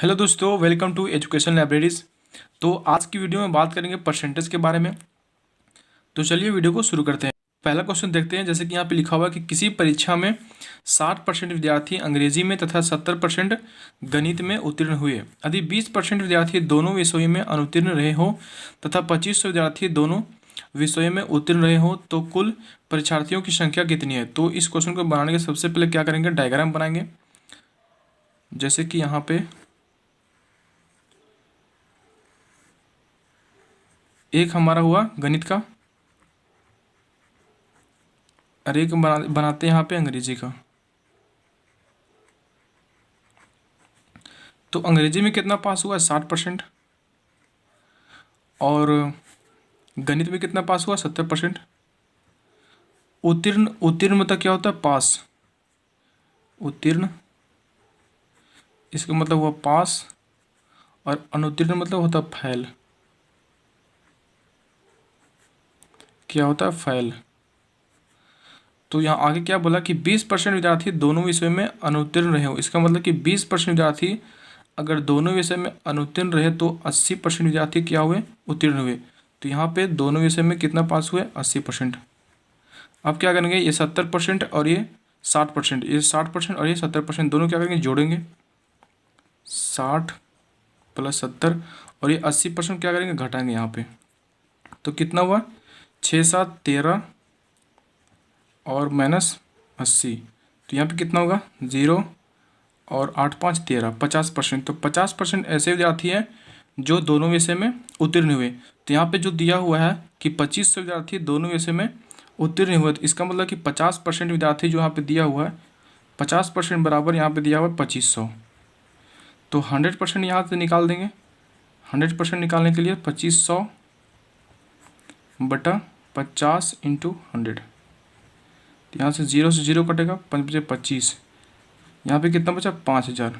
Hello दोस्तों, welcome to education libraries. तो आज की वीडियो में बात करेंगे परसेंटेज के बारे में। तो चलिए वीडियो को शुरू करते हैं। पहला क्वेश्चन देखते हैं। जैसे कि यहाँ पे लिखा हुआ है कि किसी परीक्षा में 60% विद्यार्थी अंग्रेजी में तथा 70% गणित में उत्तीर्ण हुए। यदि 20% विद्यार्थी दोनों विषयों में अनुत्तीर्ण रहे हो तथा 2500 विद्यार्थी दोनों विषयों में उत्तीर्ण रहे हो तो कुल परीक्षार्थियों की संख्या कितनी है। तो इस क्वेश्चन को बनाने के सबसे पहले क्या करेंगे, डायग्राम बनाएंगे। जैसे कि यहाँ पे एक हमारा हुआ गणित का और एक बनाते हैं यहाँ पे अंग्रेजी का। तो अंग्रेजी में कितना पास हुआ, 60%। और गणित में कितना पास हुआ, 70%। उत्तीर्ण उत्तीर्ण मतलब क्या होता है, पास। उत्तीर्ण इसका मतलब हुआ पास, और अनुत्तीर्ण मतलब होता है फेल। क्या होता है, फेल। तो यहाँ आगे क्या बोला कि 20% विद्यार्थी दोनों विषयों में अनुत्तीर्ण रहे हो। इसका मतलब कि 20% विद्यार्थी अगर दोनों विषय में अनुत्तीर्ण रहे तो 80% विद्यार्थी क्या हुए, उत्तीर्ण हुए। तो यहाँ पे दोनों विषय में कितना पास हुए, 80%। अब क्या करेंगे, ये 70% और ये 60%, ये 60% और ये 70% दोनों क्या करेंगे, जोड़ेंगे। 60 + 70 और ये 80% क्या करेंगे, घटाएंगे यहाँ पे। तो कितना हुआ, 6 × 7 = 13 और -80। तो यहाँ पे कितना होगा, 0 और 8 × 5 = 13, 50%। तो 50% ऐसे विद्यार्थी हैं जो दोनों विषय में उत्तीर्ण हुए। तो यहाँ पे जो दिया हुआ है कि 2500 विद्यार्थी दोनों विषय में उत्तीर्ण हुए, तो इसका मतलब कि 50% विद्यार्थी जो यहाँ पे दिया हुआ है, 50% बराबर यहाँ पे दिया हुआ है 2500। तो 100% यहाँ से निकाल देंगे। 100% निकालने के लिए 2500 बटा 50 × 100। तो यहाँ से 0 से 0 कटेगा, 5 × 25, यहाँ पे कितना बचा, 5000।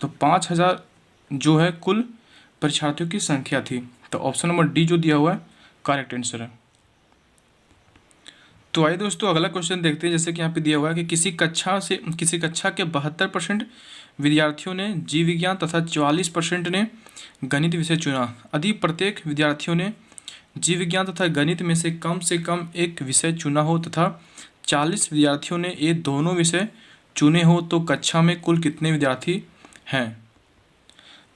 तो 5000 जो है कुल परीक्षार्थियों की संख्या थी। तो ऑप्शन नंबर डी जो दिया हुआ है करेक्ट आंसर है। तो आइए दोस्तों अगला क्वेश्चन देखते हैं। जैसे कि यहाँ पे दिया हुआ है कि किसी कक्षा के 72% विद्यार्थियों ने जीव विज्ञान तथा 44% ने गणित विषय चुना। यदि प्रत्येक विद्यार्थियों ने जीव विज्ञान तथा गणित में से कम एक विषय चुना हो तथा 40 विद्यार्थियों ने ये दोनों विषय चुने हो तो कक्षा में कुल कितने विद्यार्थी हैं।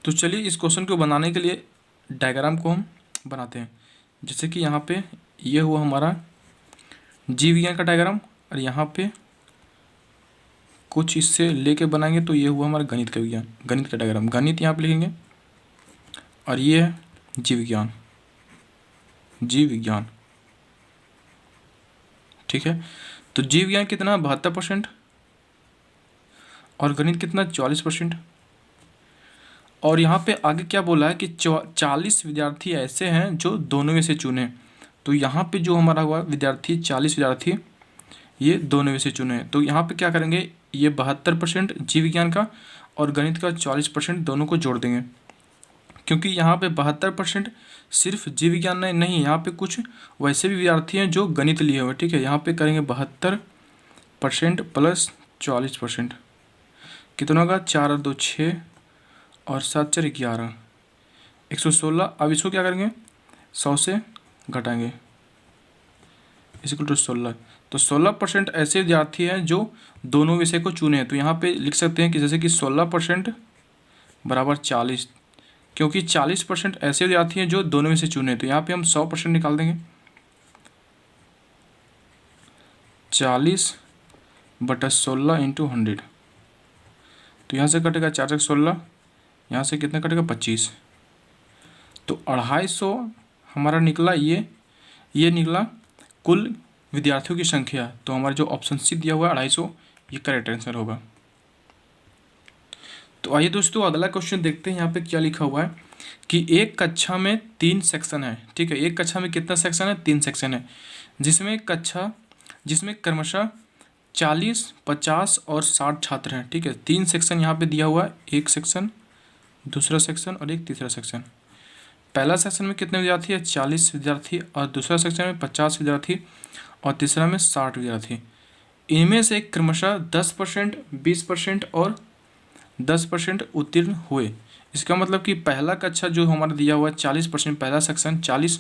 तो चलिए इस क्वेश्चन को बनाने के लिए डायग्राम को हम बनाते हैं। जैसे कि यहाँ पे ये हुआ हमारा जीव विज्ञान का डायग्राम, और यहाँ पे कुछ इससे लेके बनाएंगे तो ये हुआ हमारा गणित का डायग्राम। गणित यहाँ पे लिखेंगे और ये है जीव विज्ञान। ठीक है। तो जीव विज्ञान कितना, 72%, और गणित कितना, 44%। और यहाँ पे आगे क्या बोला है कि 40 विद्यार्थी ऐसे हैं जो दोनों विषय चुने। तो यहाँ पे जो हमारा हुआ विद्यार्थी, 40 विद्यार्थी ये दोनों विषय चुने। तो यहाँ पे क्या करेंगे, ये 72% जीव विज्ञान का और गणित का 40% दोनों को जोड़ देंगे। क्योंकि यहाँ पे 72% सिर्फ जीव विज्ञान नहीं, यहाँ पे कुछ वैसे भी विद्यार्थी हैं जो गणित लिए हुए। ठीक है, यहाँ पे करेंगे 72% + 40%, कितना होगा, 4 और 2 6 और 7 4 11, 116। अब इसको क्या करेंगे, 100 से घटाएंगे, = 16। तो 16% ऐसे विद्यार्थी हैं जो दोनों विषय को चुने हैं। तो यहाँ पे लिख सकते हैं कि जैसे कि 16% बराबर 40, क्योंकि 40% ऐसे विद्यार्थी हैं जो दोनों विषय चुने। तो यहाँ पे हम 100% निकाल देंगे। 40 बटा 16 × 100। तो यहाँ से कटेगा 4 × 16, यहाँ से कितना कटेगा, 25। तो 250 हमारा निकला। ये निकला कुल विद्यार्थियों की संख्या। तो हमारा जो ऑप्शन सी दिया हुआ है 250, ये करेक्ट आंसर होगा। तो आइए दोस्तों अगला क्वेश्चन देखते हैं। यहाँ पे क्या लिखा हुआ है कि एक कक्षा में 3 सेक्शन है। ठीक है, एक कक्षा में कितना सेक्शन है, 3 सेक्शन है, जिसमें क्रमशः 40, 50 और 60 छात्र हैं। ठीक है, 3 सेक्शन यहाँ पे दिया हुआ है, एक सेक्शन, दूसरा सेक्शन और एक तीसरा सेक्शन। पहला सेक्शन में कितने विद्यार्थी है, 40 विद्यार्थी, और दूसरा सेक्शन में 50 विद्यार्थी, और तीसरा में 60 विद्यार्थी। इनमें से क्रमशः 10%, 20% और 10% उत्तीर्ण हुए। इसका मतलब कि पहला कक्षा जो हमारा दिया हुआ है 40%, पहला सेक्शन 40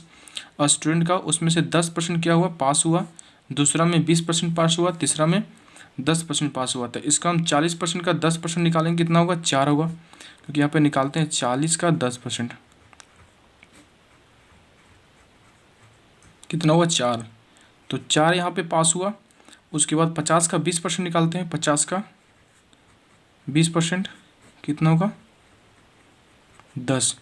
स्टूडेंट का, उसमें से 10% क्या हुआ, पास हुआ, दूसरा में 20% पास हुआ, तीसरा में 10% पास हुआ। तो इसका हम 40% का 10% निकालेंगे, कितना होगा, 4 होगा, क्योंकि यहाँ पे निकालते हैं 40 का 10%, कितना हुआ, 4। तो 4 यहाँ पे पास हुआ। उसके बाद 50 का 20% निकालते हैं, 50 का 20% कितना होगा, 10।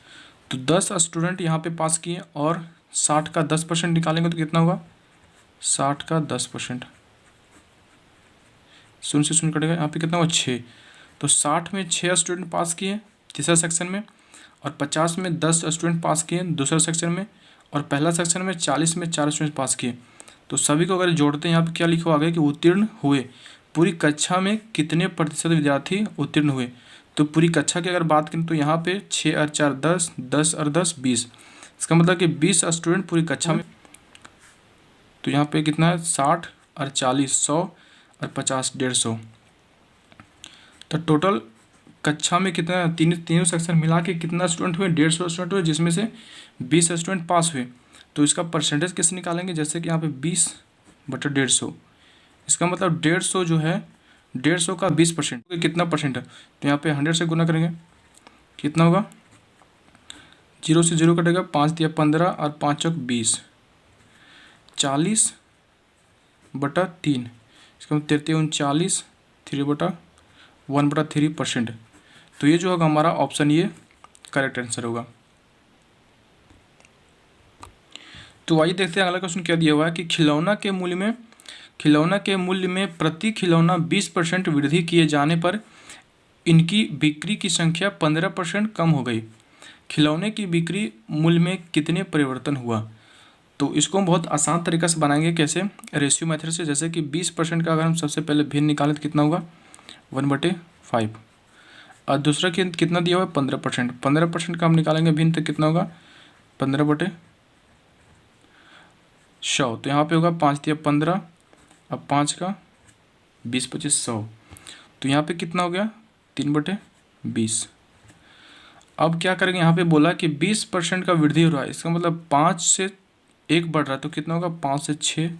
तो 10 स्टूडेंट यहाँ पे पास किए, और 60 का 10% निकालेंगे तो कितना होगा, 60 का 10%, शून्य से शून्य कटेगा, यहाँ पे कितना हुआ, 6। तो 60 में 6 स्टूडेंट पास किए तीसरा सेक्शन में, और 50 में 10 स्टूडेंट पास किए दूसरा सेक्शन में, और पहला सेक्शन में 40 में 4 स्टूडेंट पास किए। तो सभी को अगर जोड़ते हैं, यहाँ पे क्या लिखा आगे कि उत्तीर्ण हुए, पूरी कक्षा में कितने प्रतिशत विद्यार्थी उत्तीर्ण हुए। तो पूरी कक्षा की अगर बात करें तो यहाँ पे 6 और 4 10, 10 और 10 20, इसका मतलब कि 20 स्टूडेंट पूरी कक्षा में। तो यहाँ पे कितना है, 60 और 40 100 और 50 150। तो टोटल कक्षा में कितना, तीनों सेक्शन मिला के कितना स्टूडेंट हुए, 150 स्टूडेंट हुए, जिसमें से 20 स्टूडेंट पास हुए। तो इसका परसेंटेज कैसे निकालेंगे, जैसे कि यहाँ पे 20/150, इसका मतलब 150 जो है, 150 का 20% कितना परसेंट है, तो यहाँ पे 100 से गुना करेंगे, कितना होगा, 0 से 0 कटेगा, 5 दिया 15 और 5 चौक 20, 40/3, इसका मतलब 33 3/1/3%। तो ये जो होगा हमारा ऑप्शन, ये करेक्ट आंसर होगा। तो आइए देखते हैं अगला क्वेश्चन क्या दिया हुआ है कि खिलौना के मूल्य में प्रति खिलौना 20% वृद्धि किए जाने पर इनकी बिक्री की संख्या 15% कम हो गई। खिलौने की बिक्री मूल्य में कितने परिवर्तन हुआ। तो इसको हम बहुत आसान तरीके से बनाएंगे, कैसे, रेशियो मेथड से। जैसे कि 20% का अगर हम सबसे पहले भिन्न निकालें तो कितना होगा, 1/5। और दूसरा कितना दिया हुआ है, 15%। 15% का हम निकालेंगे भिन्न तो कितना होगा, 15/100। तो यहाँ पे होगा 5 दिया 15, अब 5 का 20 25 100, तो यहाँ पे कितना हो गया, 3/20। अब क्या करेंगे, यहाँ पे बोला कि 20% का वृद्धि हो रहा है, इसका मतलब 5 से 1 बढ़ रहा है, तो कितना होगा, 5 से 6।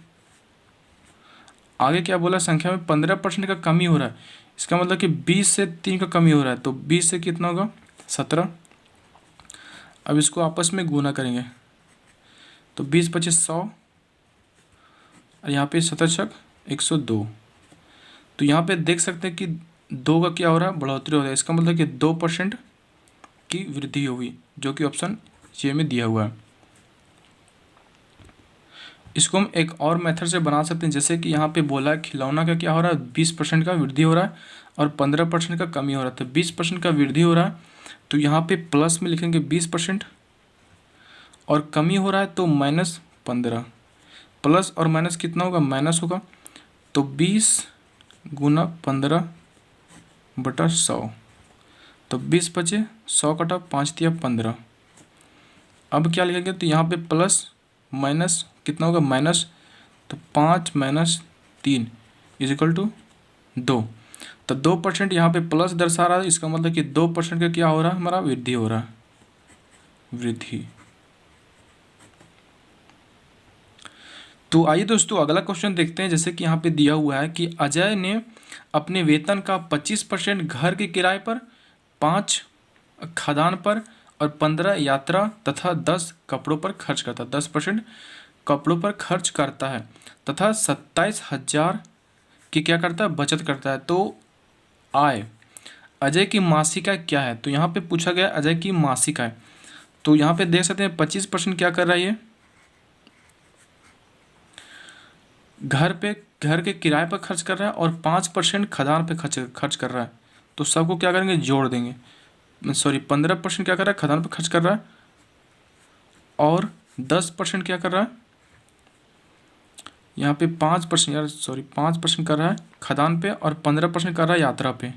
आगे क्या बोला, संख्या में 15% का कमी हो रहा है, इसका मतलब कि 20 से 3 का कमी हो रहा है, तो 20 से कितना होगा, 17। अब इसको आपस में गुना करेंगे, तो 20 25 100, और यहाँ पे 17 छक 102। तो यहाँ पे देख सकते हैं कि 2 का क्या हो रहा है, बढ़ोतरी हो रहा है, इसका मतलब कि 2% की वृद्धि हुई, जो कि ऑप्शन ए में दिया हुआ है। इसको हम एक और मेथड से बना सकते हैं, जैसे कि यहाँ पे बोला है खिलौना का क्या हो रहा है, 20% का वृद्धि हो रहा है और 15% का कमी हो रहा है। तो 20% का वृद्धि हो रहा है, तो यहाँ पे प्लस में लिखेंगे 20%, और कमी हो रहा है तो -15। प्लस और माइनस कितना होगा, माइनस होगा, तो 20 गुना 15/100, तो 20 बचे 100 कटा 5 दिया 15। अब क्या लिखेंगे, तो यहाँ पे प्लस माइनस कितना होगा, माइनस, तो 5 - 3 = 2। तो 2% यहाँ पे प्लस दर्शा रहा है, इसका मतलब कि 2% का क्या हो रहा है, हमारा वृद्धि हो रहा है, वृद्धि। तो आइए दोस्तों अगला क्वेश्चन देखते हैं। जैसे कि यहाँ पे दिया हुआ है कि अजय ने अपने वेतन का 25% घर के किराए पर, 5 खाद्यान्न पर और 15 यात्रा तथा 10 कपड़ों पर खर्च करता है। 10% कपड़ों पर खर्च करता है तथा 27,000 की क्या करता है, बचत करता है। तो आय अजय की मासिक आय क्या है। तो यहाँ पे पूछा गया अजय की मासिक आय। तो यहाँ पे देख सकते हैं 25% क्या कर रहा है, ये घर के किराए पर खर्च कर रहा है और 5% खदान पे खर्च कर रहा है। तो सबको क्या करेंगे, जोड़ देंगे। 15% क्या कर रहा है, खदान पे खर्च कर रहा है, और 10% क्या कर रहा है, यहाँ पे 5% कर रहा है खदान पे, और 15% कर रहा है यात्रा पे,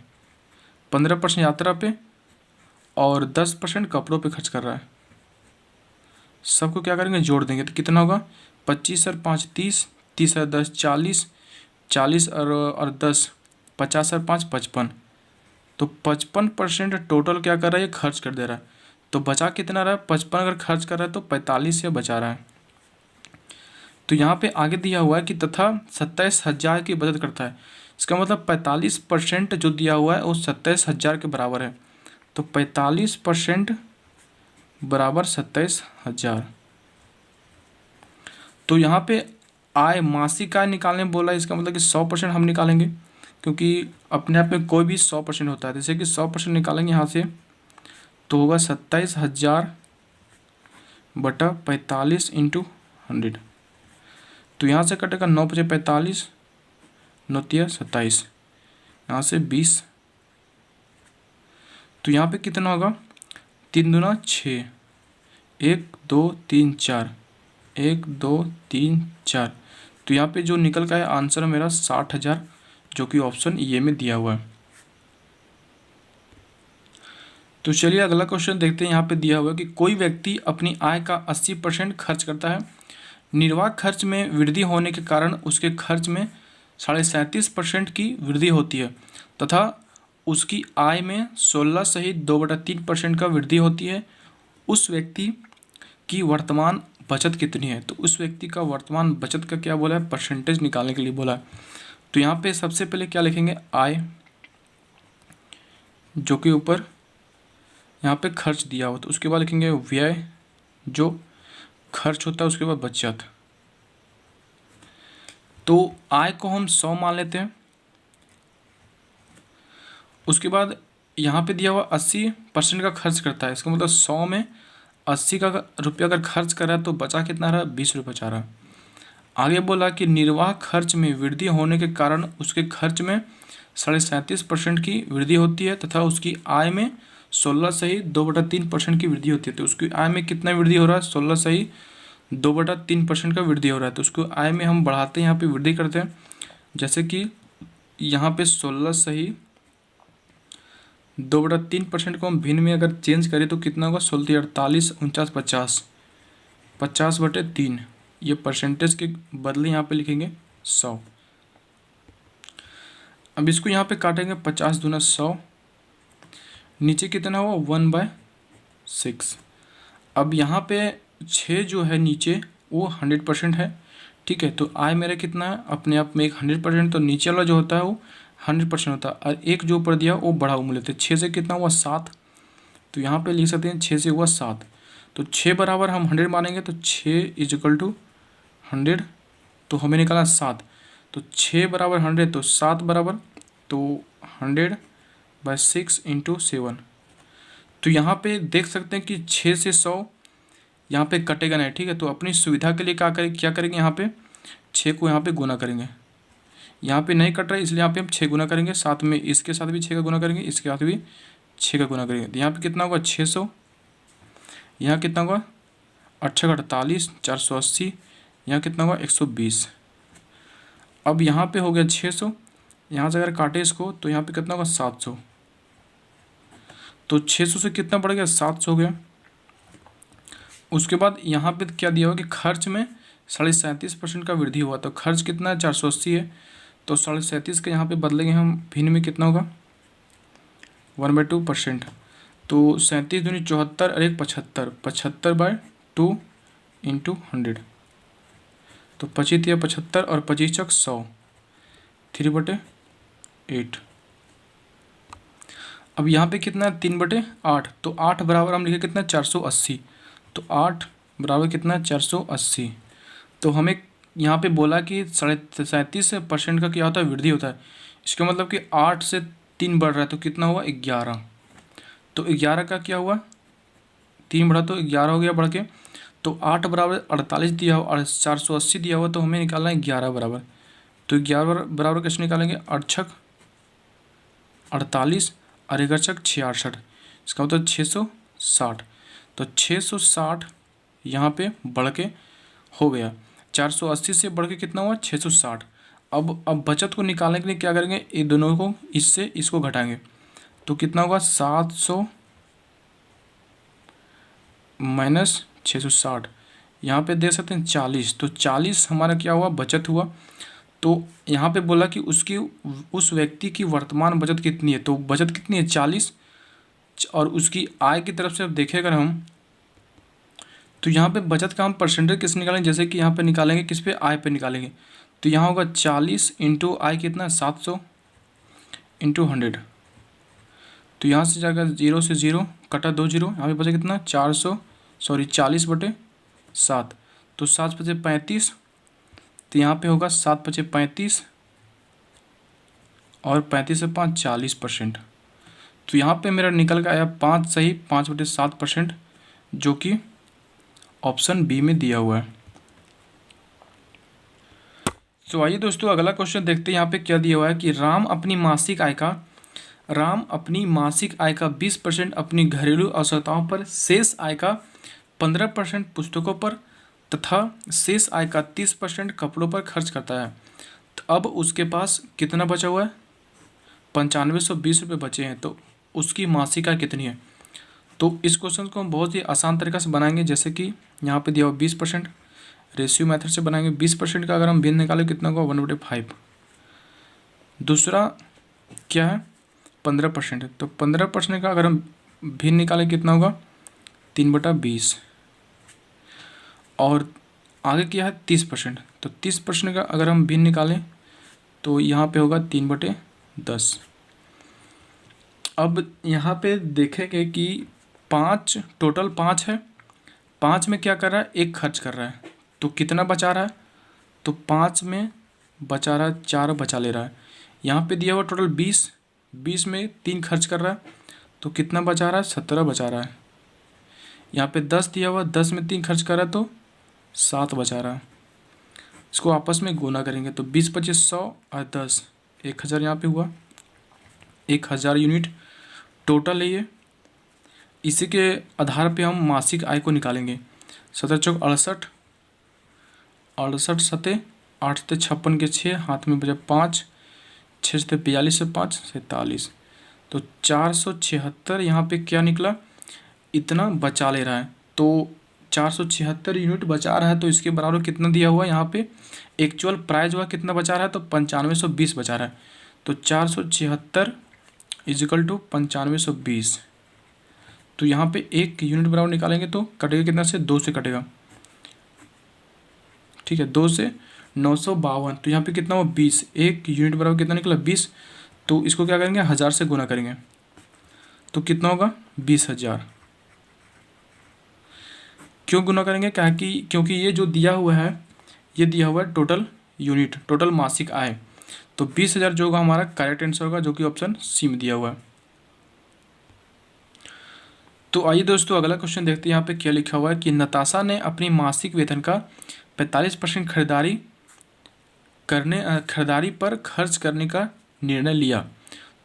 15% यात्रा पे और 10% कपड़ों पे खर्च कर रहा है। सबको क्या करेंगे, जोड़ देंगे। तो कितना होगा, 25 और 5 30, 30 और 10 40, 40 और 10 50 और 5 55। तो 55% टोटल क्या कर रहा है, ये खर्च कर दे रहा है। तो बचा कितना रहा है, 55 अगर खर्च कर रहा है तो 45 ये बचा रहा है। तो यहाँ पे आगे दिया हुआ है कि तथा 27,000 की बचत करता है। इसका मतलब 45% जो दिया हुआ है वो 27,000 के बराबर है। तो 45% बराबर 27,000। तो यहाँ पे आय, मासिक आय निकालने बोला है, इसका मतलब कि 100% हम निकालेंगे, क्योंकि अपने आप में कोई भी 100% होता है। जैसे कि 100% निकालेंगे यहाँ से तो होगा 27,000 बटा 45 इंटू 100। तो यहाँ से कटेगा 9 × 45, 9 × 27, यहाँ से 20। तो यहाँ पे कितना होगा, 3 दूना 6, 1 2 3 4, 1 2 3 4। तो यहाँ पे जो निकल का है आंसर मेरा 60,000, जो कि ऑप्शन ए में दिया हुआ है। तो चलिए अगला क्वेश्चन देखते हैं। यहाँ पे दिया हुआ है कि कोई व्यक्ति अपनी आय का 80% खर्च करता है। निर्वाह खर्च में वृद्धि होने के कारण उसके खर्च में 37.5% की वृद्धि होती है तथा उसकी आय में 16 सहित 2/3% का वृद्धि होती है। उस व्यक्ति की वर्तमान बचत कितनी है? तो उस व्यक्ति का वर्तमान बचत का क्या बोला है, परसेंटेज निकालने के लिए बोला है। तो यहाँ पे सबसे पहले क्या लिखेंगे, आय, जो कि ऊपर यहाँ पे खर्च दिया हो, तो उसके बाद लिखेंगे व्यय, जो खर्च होता है, उसके बाद बचत। तो आय को हम 100 मान लेते हैं। उसके बाद यहाँ पे दिया हुआ 80% का खर्च करता है। इसका मतलब 100 में 80 का रुपया अगर खर्च कर रहा है तो बचा कितना रहा, 20 रुपये बचा रहा। आगे बोला कि निर्वाह खर्च में वृद्धि होने के कारण उसके खर्च में 37.5% की वृद्धि होती है तथा उसकी आय में 16 सही 2/3% की वृद्धि होती है। तो उसकी आय में कितना वृद्धि हो रहा है, 16 सही 2/3% का वृद्धि हो रहा है। तो उसको आय में हम बढ़ाते हैं, यहाँ पे वृद्धि करते हैं। जैसे कि यहाँ पे 16 सही 2/3% को हम भिन्न में अगर चेंज करें तो कितना होगा, 16 48 49 50, 50/3। ये परसेंटेज के बदले यहाँ पे लिखेंगे 100। अब इसको यहाँ पे काटेंगे, 50 दूना 100, नीचे कितना हुआ 1/6। अब यहाँ पे 6 जो है नीचे वो 100% है, ठीक है। तो आय मेरा कितना है, अपने आप में एक 100%, तो नीचे वाला जो होता है वो 100% होता है, और एक जो ऊपर दिया वो बड़ा मूल्य थे। 6 से कितना हुआ 7, तो यहाँ पे लिख सकते हैं 6 से हुआ 7। तो 6 बराबर हम 100 मानेंगे, तो 6 = 100, तो हमें निकाला 7। तो 6 बराबर 100, तो 7 बराबर, तो 100/6 × 7। तो यहाँ पे देख सकते हैं कि 6 से 100 यहाँ पे कटेगा नहीं, ठीक है। तो अपनी सुविधा के लिए क्या करेंगे, यहाँ पे 6 को यहाँ पे गुना करेंगे। यहाँ पे नहीं कट रहा है इसलिए यहाँ पे हम 6 गुना करेंगे, साथ में इसके साथ भी 6 का गुना करेंगे, इसके साथ भी 6 का गुना करेंगे। तो यहाँ पे कितना होगा 600, यहाँ कितना होगा 8 × 48 480, यहाँ कितना होगा 120। अब यहाँ पे हो गया 600, यहाँ से अगर काटे इसको तो यहाँ पे कितना होगा 700। तो 600 से कितना बढ़ गया, 700 हो गया। उसके बाद यहाँ पे क्या दिया हुआ कि खर्च में 37.5% का वृद्धि हुआ। तो खर्च कितना है, 480 है, तो 37.5 के यहाँ पे बदलेंगे हम भिन्न में, कितना होगा 1/2%। तो 37 दूनी 74 और 1 75, 75/2 × 100। तो 25 या 75 और 25 × 100, 3/8। अब यहाँ पे कितना है 3/8, तो 8 बराबर हम लिखे कितना 480। तो 8 बराबर कितना 480। तो हमें यहाँ पे बोला कि 37% का क्या होता है, वृद्धि होता है। इसका मतलब कि 8 से 3 बढ़ रहा है, तो कितना हुआ 11। तो 11 का क्या हुआ, 3 बढ़ा तो 11 हो गया बढ़ के। तो 8 बराबर 48 दिया हुआ और 480 दिया हुआ, तो हमें निकालना है 11 बराबर। तो 11 बराबर कैसे निकालेंगे, 8 × 48 और 1 × 66, इसका मतलब 660। तो 660 यहाँ पे बढ़ के हो गया, 480 से बढ़ के कितना हुआ 660। अब बचत को निकालने के लिए क्या करेंगे, ये दोनों को इससे इसको घटाएंगे, तो कितना होगा 700 - 660। यहाँ पे दे सकते हैं 40, तो 40 हमारा क्या हुआ बचत हुआ। तो यहाँ पे बोला कि उसकी उस व्यक्ति की वर्तमान बचत कितनी है, तो बचत कितनी है 40, और उसकी आय की तरफ से अब देखें अगर हम, तो यहाँ पे बचत का हम परसेंटेज किस निकालेंगे, जैसे कि यहाँ पे निकालेंगे किस पे, आय पे निकालेंगे। तो यहाँ होगा 40 इंटू आय कितना, 700 इंटू 100। तो यहाँ से जाकर 0 से 0 कटा 2 0, यहाँ पे बचा कितना 40/7। तो 7 पचे 35, तो यहाँ पे होगा 7 पचे 35 और 35 से 5 40%। तो यहाँ पे मेरा निकल के आया 5 सही, 5/7%, जो कि ऑप्शन बी में दिया हुआ है। तो आइए दोस्तों अगला क्वेश्चन देखते हैं। यहाँ पे क्या दिया हुआ है कि राम अपनी मासिक आय का 20% अपनी घरेलू आवश्यकताओं पर, शेष आय का 15% पुस्तकों पर तथा शेष आय का 30% कपड़ों पर खर्च करता है। तो अब उसके पास कितना बचा हुआ है, 9520 रुपये बचे हैं। तो उसकी मासिक आय कितनी है। तो इस क्वेश्चन को हम बहुत ही आसान तरीका से बनाएंगे, जैसे कि यहाँ पे दिया हुआ 20%, रेशियो मेथड से बनाएंगे। 20% का अगर हम भिन्न निकालें कितना होगा, 1/5। दूसरा क्या है, 15%। तो 15% का अगर हम भिन्न निकालें कितना होगा, 3/20। और आगे क्या है 30%। तो 30% का अगर हम भिन्न निकालें तो यहाँ पे होगा 3/10। अब यहाँ पे देखेंगे कि 5 टोटल 5 है, 5 में क्या कर रहा है, एक खर्च कर रहा है। तो कितना बचा रहा है, तो 5 में बचा रहा है 4 बचा ले रहा है। यहाँ पे दिया हुआ टोटल 20 में 3 खर्च कर रहा है, तो कितना बचा रहा है, 17 बचा रहा है। यहाँ पे 10 दिया हुआ, 10 में 3 खर्च कर रहा है, तो 7 बचा रहा है। इसको आपस में गुना करेंगे तो 20 25 100 और 10 1000, यहाँ पे हुआ 1000 यूनिट टोटल है ये। इसी के आधार पे हम मासिक आय को निकालेंगे। 17 चौक 68, 68 सते 8 से 56 के 6, हाथ में बचा 5, 6 से 42 से 5 47। तो 476 यहाँ पे क्या निकला, इतना बचा ले रहा है। तो 476 यूनिट बचा रहा है, तो इसके बराबर कितना दिया हुआ है, यहाँ पे एक्चुअल प्राइस हुआ कितना बचा रहा है, तो 9520 बचा रहा है। तो 476 इजिकल टू 9520। तो यहाँ पे 1 यूनिट बराबर निकालेंगे तो कटेगा कितना से, 2 से कटेगा, ठीक है, 2 से 952। तो यहाँ पे कितना हुआ 20, 1 यूनिट बराबर कितना निकला 20। तो इसको क्या करेंगे, 1000 से गुना करेंगे तो कितना होगा 20,000। क्यों गुना करेंगे, क्या कि क्योंकि ये जो दिया हुआ है, ये दिया हुआ है टोटल यूनिट, टोटल मासिक आय। तो 20,000 जो होगा हमारा करेक्ट आंसर होगा, जो कि ऑप्शन सी में दिया हुआ है। तो आइए दोस्तों अगला क्वेश्चन देखते हैं। यहाँ पे क्या लिखा हुआ है कि नताशा ने अपनी मासिक वेतन का 45% खरीदारी पर खर्च करने का निर्णय लिया।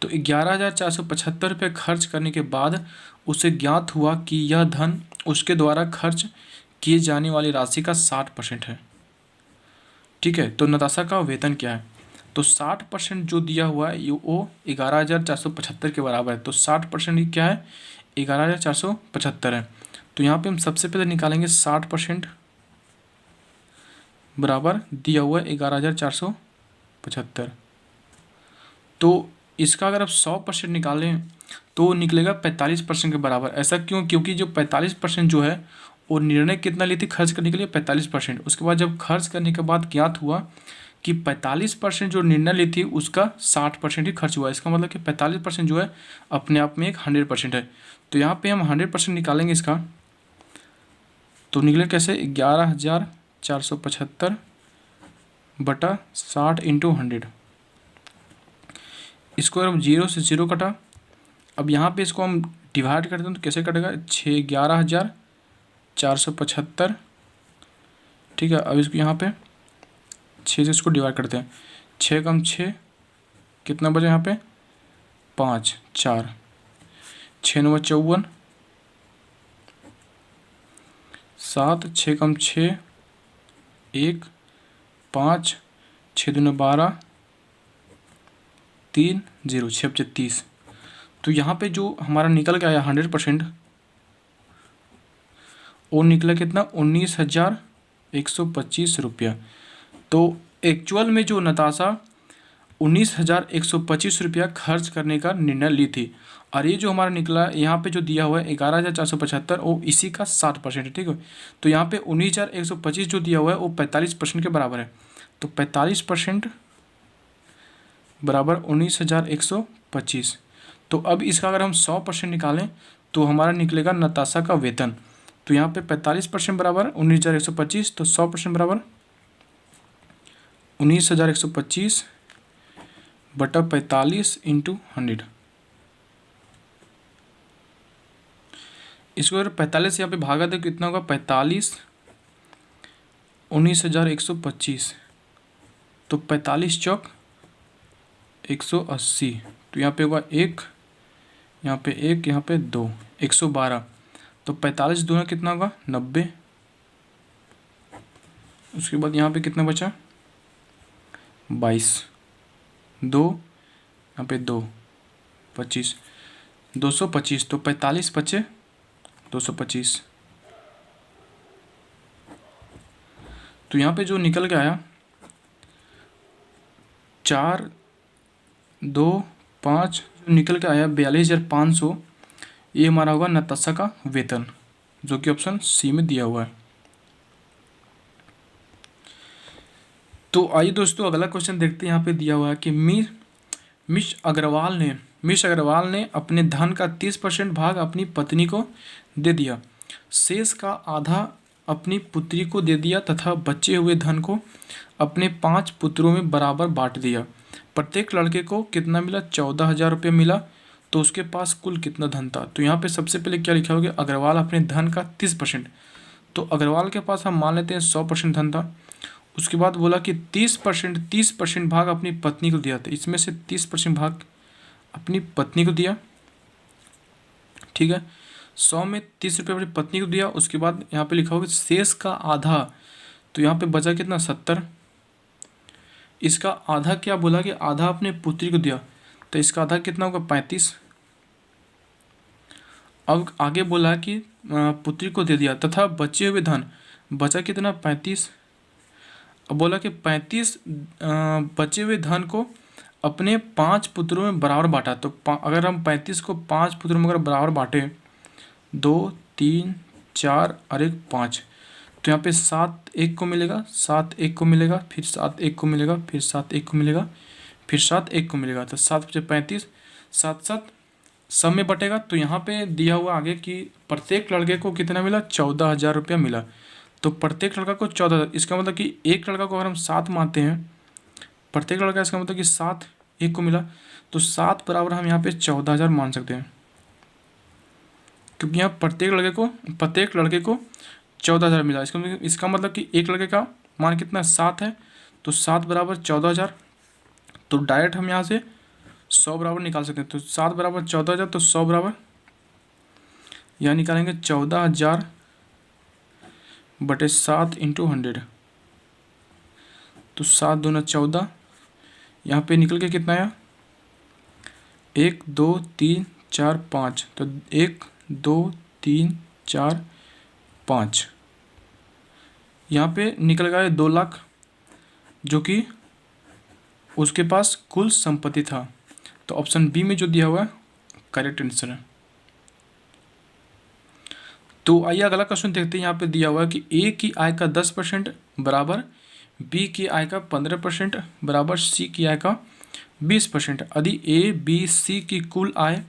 तो 11,475 रुपये खर्च करने के बाद उसे ज्ञात हुआ कि यह धन उसके द्वारा खर्च किए जाने वाली राशि का 60% है। ठीक है, तो नताशा का वेतन क्या है, तो 60% जो दिया हुआ है वो 11,475 के बराबर है। तो 60% क्या है, 11,475 है। तो यहाँ पे हम सबसे पहले निकालेंगे 60% बराबर दिया हुआ है 11,475। तो इसका अगर आप 100% निकालें तो निकलेगा 45% के बराबर। ऐसा क्यों, क्योंकि जो 45% जो है वो निर्णय कितना ली थी खर्च करने के लिए, 45%। उसके बाद जब खर्च करने के बाद ज्ञात हुआ कि 45% जो निर्णय ली थी उसका 60% ही खर्च हुआ। इसका मतलब कि 45% जो है अपने आप में एक 100% है। तो यहाँ पे हम 100% निकालेंगे इसका, तो निकले कैसे, 11,475 बटा 60 इंटू 100। इसको अगर हम 0 से 0 कटा, अब यहाँ पे इसको हम डिवाइड करते हैं तो कैसे कटेगा, 11,475। ठीक है, अब इसको यहाँ पे 6 से इसको डिवाइड करते हैं, 6 कम 6 कितना बचा यहाँ पे 5 4, 6 9 54, 7 6 कम 6 1 5, 6 दूनी 12 3 0, 6 बचे 30। तो यहाँ पे जो हमारा निकल के आया 100%, वो निकला कितना 19,125 रुपया। तो एक्चुअल में जो नताशा 19,125 रुपया खर्च करने का निर्णय ली थी, और ये जो हमारा निकला यहाँ पे जो दिया हुआ है 11,475, वो इसी का 60% है। ठीक है, तो यहाँ पे 19,125 जो दिया हुआ है वो 45% के बराबर है। तो 45% बराबर 19,125। तो अब इसका अगर हम 100% निकालें तो हमारा निकलेगा नताशा का वेतन। तो यहाँ पे 45% बराबर 19,125, तो 100% बराबर 19,125 बटा 45 इंटू 100। इसको अगर 45 से यहाँ पे भागा तो कितना होगा, 45 19,125, तो 45 चौक 180, तो यहाँ पे होगा 1, यहाँ पे 1, यहाँ पे 2, 112। तो 45 दूना कितना होगा, 90। उसके बाद यहाँ पे कितना बचा, 22, 2, यहाँ पे 2, 25, 225। तो 45 बचे 225। तो यहाँ पे जो निकल के आया 4, 2, 5 जो निकल के आया 42,500, ये हमारा होगा नताशा का वेतन, जो कि ऑप्शन सी में दिया हुआ है। तो आइए दोस्तों अगला क्वेश्चन देखते हैं। यहाँ पे दिया हुआ है कि मिस अग्रवाल ने अपने धन का 30% भाग अपनी पत्नी को दे दिया, शेष का आधा अपनी पुत्री को दे दिया तथा बचे हुए धन को अपने 5 पुत्रों में बराबर बांट दिया। प्रत्येक लड़के को कितना मिला, 14,000 रुपये मिला। तो उसके पास कुल कितना धन था। तो यहाँ पे सबसे पहले क्या लिखा होगा, अग्रवाल अपने धन का 30%। तो अग्रवाल के पास हम मान लेते हैं 100% धन था। उसके बाद बोला कि 30% भाग अपनी पत्नी को दिया था, इसमें से 30% भाग अपनी पत्नी को दिया। ठीक है, 100 में 30 रुपये अपनी पत्नी को दिया। उसके बाद यहाँ पे लिखा होगा शेष का आधा, तो यहाँ पे बचा कितना, 70। इसका आधा क्या बोला कि आधा अपने पुत्री को दिया, तो इसका आधा कितना होगा, 35। अब आगे बोला कि पुत्री को दे दिया तथा बचे हुए धन, बचा कितना, 35। अब बोला कि 35 बचे हुए धन को अपने 5 पुत्रों में बराबर बांटा। तो अगर हम 35 को 5 पुत्रों में अगर बराबर बांटे, 2, 3, 4 और 1, 5, तो यहाँ पे 7 1 को मिलेगा, 7 1 को मिलेगा, फिर 7 1 को मिलेगा, फिर 7 1 को मिलेगा, फिर 7 1 को मिलेगा। तो 7 बचे 35, 7 7 सब में बटेगा। तो यहाँ पे दिया हुआ आगे कि प्रत्येक लड़के को कितना मिला, 14,000 रुपया मिला। तो प्रत्येक लड़का को 14,000, इसका मतलब कि एक लड़का को अगर हम 7 मानते हैं, प्रत्येक लड़का, इसका मतलब कि 7 1 को मिला, तो 7 बराबर हम यहाँ पे 14,000 मान सकते हैं, क्योंकि यहाँ प्रत्येक लड़के को 14,000 मिला। इसका मतलब कि एक लड़के का मान कितना, 7 है, तो 7 बराबर 14,000। तो डायरेक्ट हम यहाँ से 100 बराबर निकाल सकते हैं। तो 7 बराबर 14,000, तो 100 बराबर यहाँ निकालेंगे 14,000 बटे 7 इंटू 100, तो 7 दूना 14, यहाँ पे निकल के कितना आया, 1 2 3 4 5, तो 1 2 3 4 5, यहाँ पे निकल गया 2 लाख, जो कि उसके पास कुल संपत्ति था। तो ऑप्शन बी में जो दिया हुआ है करेक्ट आंसर है। तो आइए अगला क्वेश्चन देखते हैं। यहाँ पे दिया हुआ है कि ए की आय का 10% बराबर बी की आय का 15% बराबर सी की आय का 20%। यदि ए बी सी की कुल आय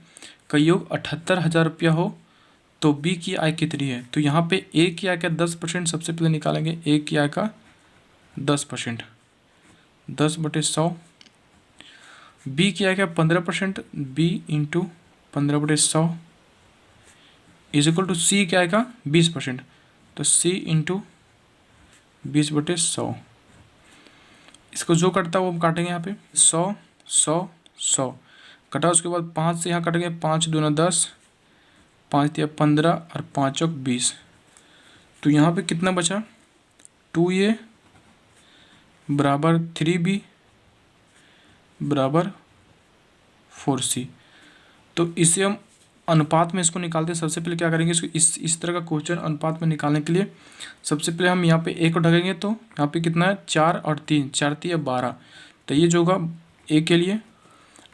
का योग 78,000 रुपया हो तो बी की आय कितनी है। तो यहाँ पे ए की आय का 10% सबसे पहले निकालेंगे। ए की आय का 10%, 10/100, बी की आय का 15%, B into 15/100 is equal to C की आय का 20%, तो सी इंटू 20/100। इसको जो कटता है वो हम काटेंगे यहाँ पे 100 100 100 कटा। उसके बाद 5 से यहाँ कटेंगे, 5 दूना 10, 5 दिया 15 और 5 चौक 20। तो यहाँ पे कितना बचा, 2a बराबर 3b बराबर 4c। तो इसे हम अनुपात में इसको निकालते हैं। सबसे पहले क्या करेंगे, इसको इस तरह का क्वेश्चन अनुपात में निकालने के लिए सबसे पहले हम यहाँ पे ए को ढकेंगे तो यहाँ पे कितना है 4 और 3, 4 3 12, तो ये जो होगा ए के लिए।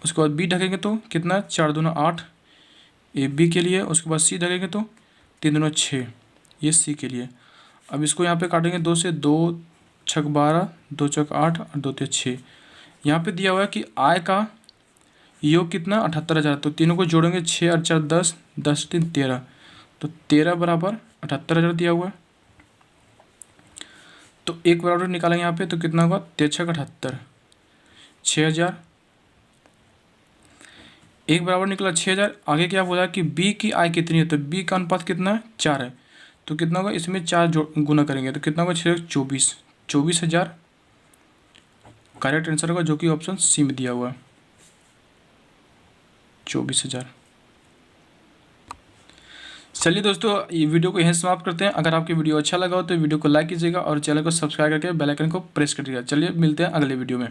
उसके बाद बी ढकेंगे तो कितना है 4 दूना 8, ए बी के लिए। उसके बाद सी ढकेंगे तो 3 दूना 6, ये सी के लिए। अब इसको यहाँ पे काटेंगे 2 से, 2 छक 12, 2 चौक 8 और 2 ते 6। यहाँ पे दिया हुआ है कि आय का योग कितना 78,000, तो तीनों को जोड़ेंगे 6 और 4 10, 10 3 13, तो 13 बराबर 78,000 दिया हुआ है। तो एक बराबर निकालेंगे यहाँ पे तो कितना होगा 13 छक 78, 6,000। एक बराबर निकला 6,000। आगे क्या बोला कि बी की आय कितनी है, तो बी का अनुपात कितना है 4 है, तो कितना होगा इसमें 4 गुना करेंगे तो कितना होगा 6 24, 24,000 करेक्ट आंसर होगा, जो कि ऑप्शन सी में दिया हुआ है 24,000। चलिए दोस्तों, ये वीडियो को यहीं समाप्त करते हैं। अगर आपकी वीडियो अच्छा लगा हो तो वीडियो को लाइक कीजिएगा और चैनल को सब्सक्राइब करके बेल आइकन को प्रेस करिएगा। चलिए मिलते हैं अगले वीडियो में।